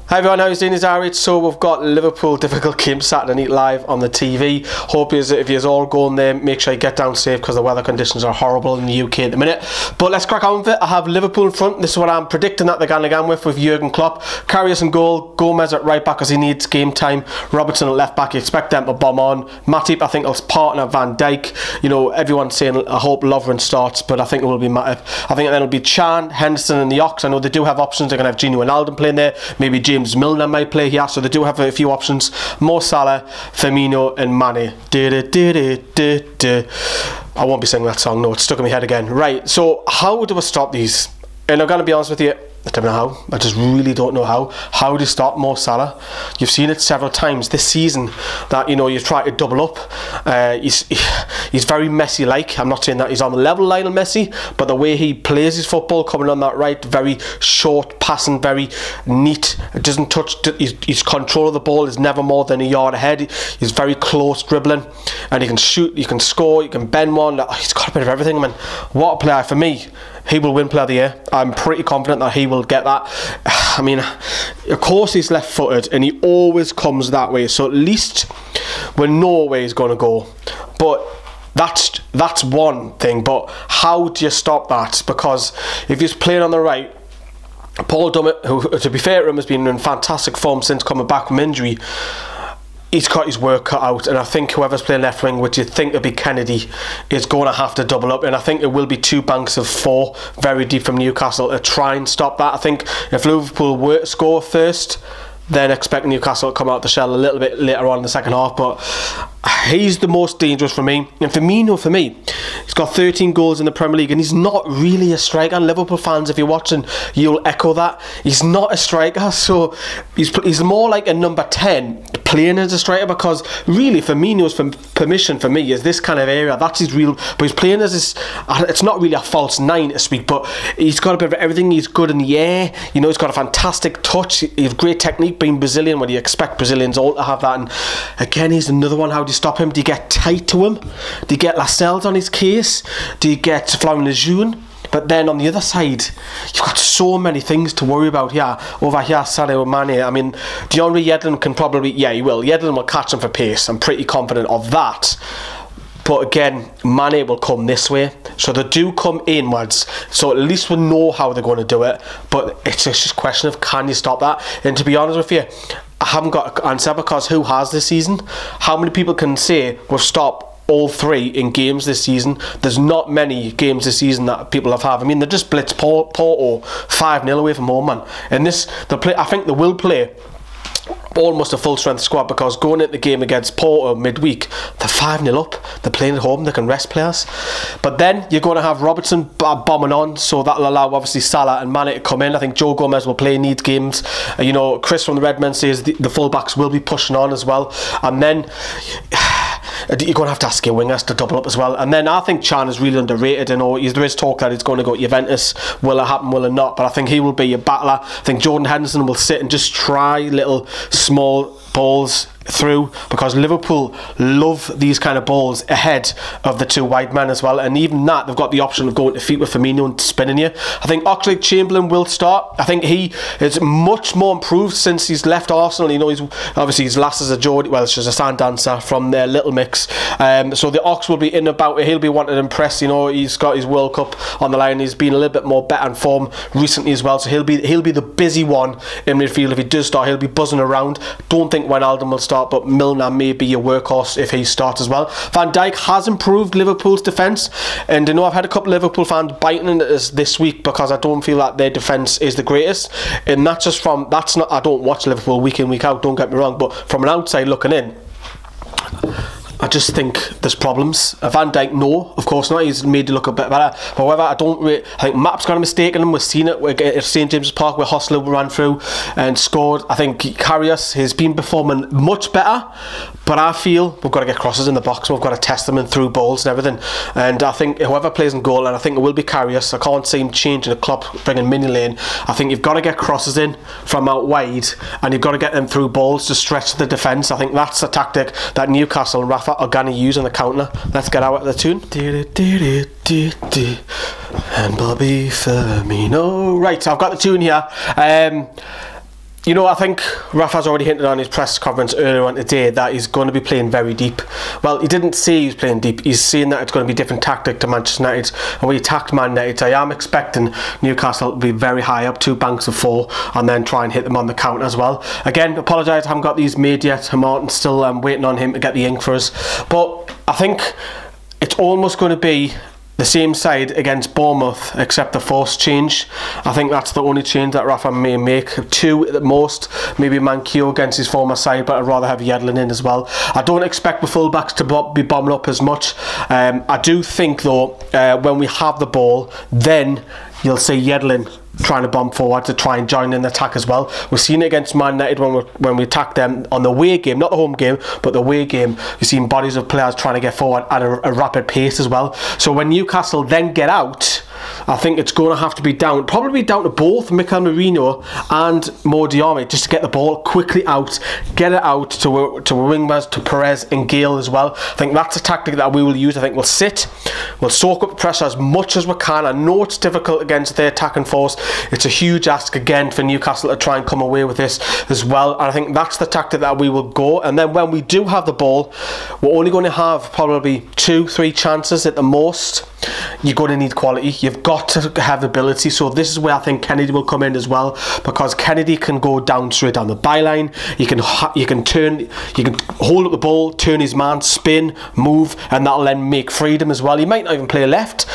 Hi everyone, how are you doing? It's Ari. So we've got Liverpool difficult game Saturday night live on the TV. Hope if you're all going there, make sure you get down safe because the weather conditions are horrible in the UK at the minute. But let's crack on with it. I have Liverpool in front. This is what I'm predicting that they're going to go with Jurgen Klopp. Karius in goal, Gomez at right back because he needs game time. Robertson at left back. You expect them to bomb on. Matip, I think, will partner Van Dijk. You know, everyone's saying I hope Lovren starts, but I think it will be Matip. I think then it'll be Chan, Henderson, and the Ox. I know they do have options. They're going to have Gino Wijnaldum playing there. Maybe James Milner might play here, so they do have a few options. Mo Salah, Firmino and Mane. I won't be singing that song, no, it's stuck in my head again. Right, so how do I stop these? And I'm going to be honest with you, I don't know how. I just really don't know how. How to stop Mo Salah? You've seen it several times this season that, you know, you try to double up. He's very Messi-like. I'm not saying that he's on the level of Lionel Messi, but the way he plays his football, coming on that right, very short passing, very neat. It doesn't touch. His control of the ball is never more than a yard ahead. He's very close dribbling, and he can shoot, he can score, he can bend one. He's got a bit of everything, man. What a player. For me, he will win Player of the Year. I'm pretty confident that he will get that. I mean, of course he's left-footed and he always comes that way, so at least we know where he's going to go. But that's one thing, but how do you stop that? Because if he's playing on the right, Paul Dummett, who, to be fair to him, has been in fantastic form since coming back from injury, he's got his work cut out, and I think whoever's playing left wing, which you think would be Kennedy, is going to have to double up, and I think it will be two banks of four very deep from Newcastle to try and stop that. I think if Liverpool were to score first, then expect Newcastle to come out the shell a little bit later on in the second half, but he's the most dangerous for me. And Firmino, for me, he's got 13 goals in the Premier League and he's not really a striker. And Liverpool fans, if you're watching, you'll echo that. He's not a striker, so he's more like a number 10 playing as a striker, because really Firmino's permission for me is this kind of area. That's his real, but he's playing as this, it's not really a false 9 to speak, but he's got a bit of everything. He's good in the air, you know, he's got a fantastic touch, he's great technique, being Brazilian, when you expect Brazilians all to have that. And again, he's another one. How do you stop him? Do you get tight to him? Do you get Lascelles on his case? Do you get Florian Lejeune? But then on the other side, you've got so many things to worry about here. Over here, Sadio Mane. I mean, DeAndre Yedlin can probably, yeah, he will. Yedlin will catch him for pace. I'm pretty confident of that. But again, Mane will come this way. So they do come inwards. So at least we know how they're going to do it. But it's just a question of, can you stop that? And to be honest with you, I haven't got an answer, because who has this season? How many people can say we've stopped all three in games this season? There's not many games this season that people have had. I mean, they just blitzed Porto 5-0 away from home, man. And this, I think they will play almost a full strength squad, because going into the game against Porto midweek, they're 5-0 up, they're playing at home, they can rest players. But then you're going to have Robertson bombing on, so that'll allow obviously Salah and Mane to come in. I think Joe Gomez will play, needs games. You know, Chris from the Redmen says the full-backs will be pushing on as well. And then you're going to have to ask your wingers to double up as well. And then I think Chan is really underrated. You know, there is talk that he's going to go to Juventus. Will it happen, will it not? But I think he will be a battler. I think Jordan Henderson will sit and just try little small balls through, because Liverpool love these kind of balls ahead of the two wide men as well. And even that, they've got the option of going to feet with Firmino and spinning you. I think Oxlade-Chamberlain will start. I think he is much more improved since he's left Arsenal. You know, he's obviously his last as a Geordie, well, it's just a sand dancer from their Little Mix. So the Ox will be in about it. He'll be wanting to impress. You know, he's got his World Cup on the line. He's been a little bit more better in form recently as well. So he'll be the busy one in midfield. If he does start, he'll be buzzing around. Don't think Wijnaldum will start, but Milner may be your workhorse if he starts as well. Van Dijk has improved Liverpool's defence, and I know I've had a couple of Liverpool fans biting into this week because I don't feel that their defence is the greatest, and that's just from, that's not, I don't watch Liverpool week in week out, don't get me wrong, but from an outside looking in, I just think there's problems. Van Dijk, no, of course not. He's made it look a bit better. However, I think Map's got a mistake in him. We've seen it at St James's Park where Hostler ran through and scored. I think Karius has been performing much better, but I feel we've got to get crosses in the box. We've got to test them and through balls and everything. And I think whoever plays in goal, and I think it will be Karius, I can't see him changing the club, bringing Mini Lane. I think you've got to get crosses in from out wide, and you've got to get them through balls to stretch the defence. I think that's the tactic that Newcastle and Rafa are going to use on the counter. Let's get out of the tune. And Bobby Firmino. Right, so I've got the tune here. You know, I think Rafa's already hinted on his press conference earlier on today that he's going to be playing very deep. Well, he didn't say he was playing deep. He's saying that it's going to be a different tactic to Manchester United. And when he attacked Man United, I am expecting Newcastle to be very high up, 2 banks of 4, and then try and hit them on the counter as well. Again, apologise, I haven't got these made yet. Martin's still waiting on him to get the ink for us. But I think it's almost going to be the same side against Bournemouth, except the forced change. I think that's the only change that Rafa may make. 2 at most, maybe Manquillo against his former side, but I'd rather have Yedlin in as well. I don't expect the fullbacks to be bombing up as much. I do think though, when we have the ball, then you'll see Yedlin trying to bomb forward to try and join in the attack as well. We've seen it against Man United when we attacked them on the away game, not the home game, but the away game. You've seen bodies of players trying to get forward at a rapid pace as well. So when Newcastle then get out, I think it's going to have to be probably down to both Mikel Merino and Mo Diarmi, just to get the ball quickly out, get it out to wingers, to Perez and Gale as well. I think that's a tactic that we will use. I think we'll sit, we'll soak up the pressure as much as we can. I know it's difficult against their attacking force. It's a huge ask again for Newcastle to try and come away with this as well. And I think that's the tactic that we will go. And then when we do have the ball, we're only going to have probably 2-3 chances at the most. You're going to need quality. You've got to have ability. So this is where I think Kennedy will come in as well, because Kennedy can go down straight down the byline. You can hold up the ball, turn his man, spin, move, and that'll then make freedom as well. He might not even play left.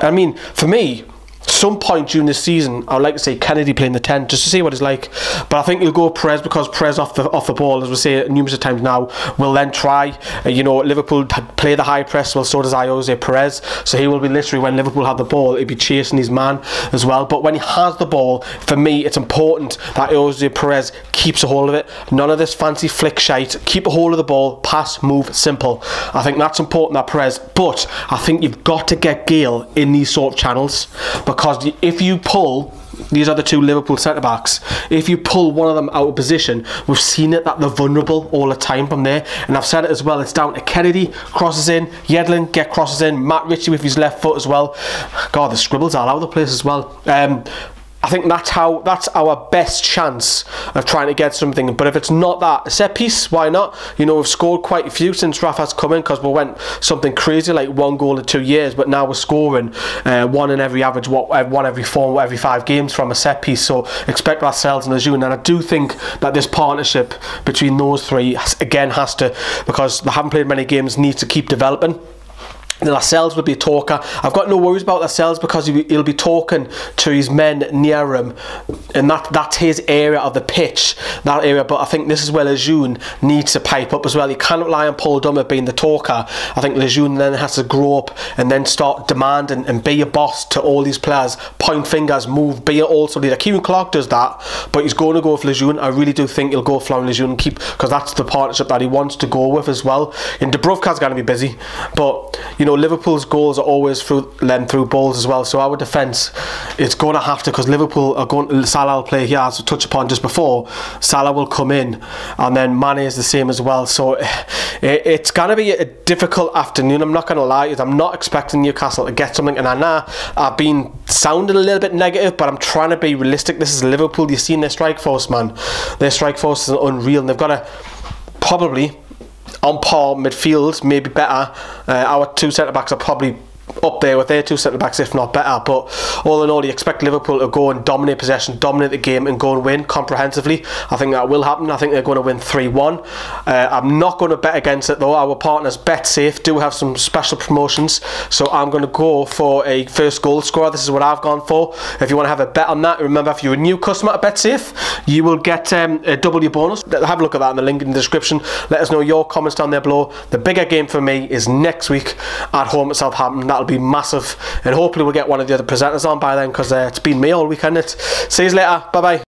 I mean, for me, some point during this season, I would like to say Kennedy playing the 10 just to see what it's like. But I think he'll go Perez, because Perez off the ball, as we say numerous times now, will then try. You know, Liverpool play the high press. Well, so does Jose Perez. So he will be literally, when Liverpool have the ball, he'll be chasing his man as well. But when he has the ball, for me, it's important that Jose Perez keeps a hold of it. None of this fancy flick shite. Keep a hold of the ball. Pass, move, simple. I think that's important, that Perez. But I think you've got to get Gale in these sort of channels, because if you pull, these are the 2 Liverpool centre-backs, if you pull one of them out of position, we've seen it that they're vulnerable all the time from there. And I've said it as well, it's down to Kennedy, crosses in, Yedlin, get crosses in, Matt Ritchie with his left foot as well. God, the scribbles are all over the place as well. I think that's our best chance of trying to get something. But if it's not that, a set piece, why not? You know, we've scored quite a few since Rafa's come in, because we went something crazy like 1 goal in 2 years, but now we're scoring 1 in every average, 1 every 4, every 5 games from a set piece. So expect ourselves and Lejeune. And I do think that this partnership between those 3 again has to, because they haven't played many games, needs to keep developing. Lascelles would be a talker. I've got no worries about Lascelles, because he'll be talking to his men near him, and that's his area of the pitch, that area. But I think this is where Lejeune needs to pipe up as well. He can't rely on Paul Dummett being the talker. I think Lejeune then has to grow up and then start demanding and be a boss to all these players, point fingers, move, be also leader. Kieran Clark does that, but he's going to go with Lejeune. I really do think he'll go with Florian Lejeune, because that's the partnership that he wants to go with as well. And Dubravka's going to be busy, but you know, Liverpool's goals are always through balls as well. So our defence is going to have to, because Liverpool are going, Salah will play here, as we touched upon just before. Salah will come in, and then Mane is the same as well. So it's going to be a difficult afternoon. I'm not going to lie, I'm not expecting Newcastle to get something. And I know I've been sounding a little bit negative, but I'm trying to be realistic. This is Liverpool. You've seen their strike force, man. Their strike force is unreal, and they've got to probably on par midfield, maybe better. Our 2 centre-backs are probably up there with their 2 centre-backs, if not better. But all in all, you expect Liverpool to go and dominate possession, dominate the game, and go and win comprehensively. I think that will happen. I think they're going to win 3-1. I'm not going to bet against it though. Our partners BetSafe do have some special promotions, so I'm going to go for a first goal scorer. This is what I've gone for. If you want to have a bet on that, remember, if you're a new customer at BetSafe, you will get a double your bonus. Have a look at that in the link in the description. Let us know your comments down there below. The bigger game for me is next week at home at Southampton. That'll be massive, and hopefully we'll get one of the other presenters on by then, because it's been me all weekend. See you later. Bye bye.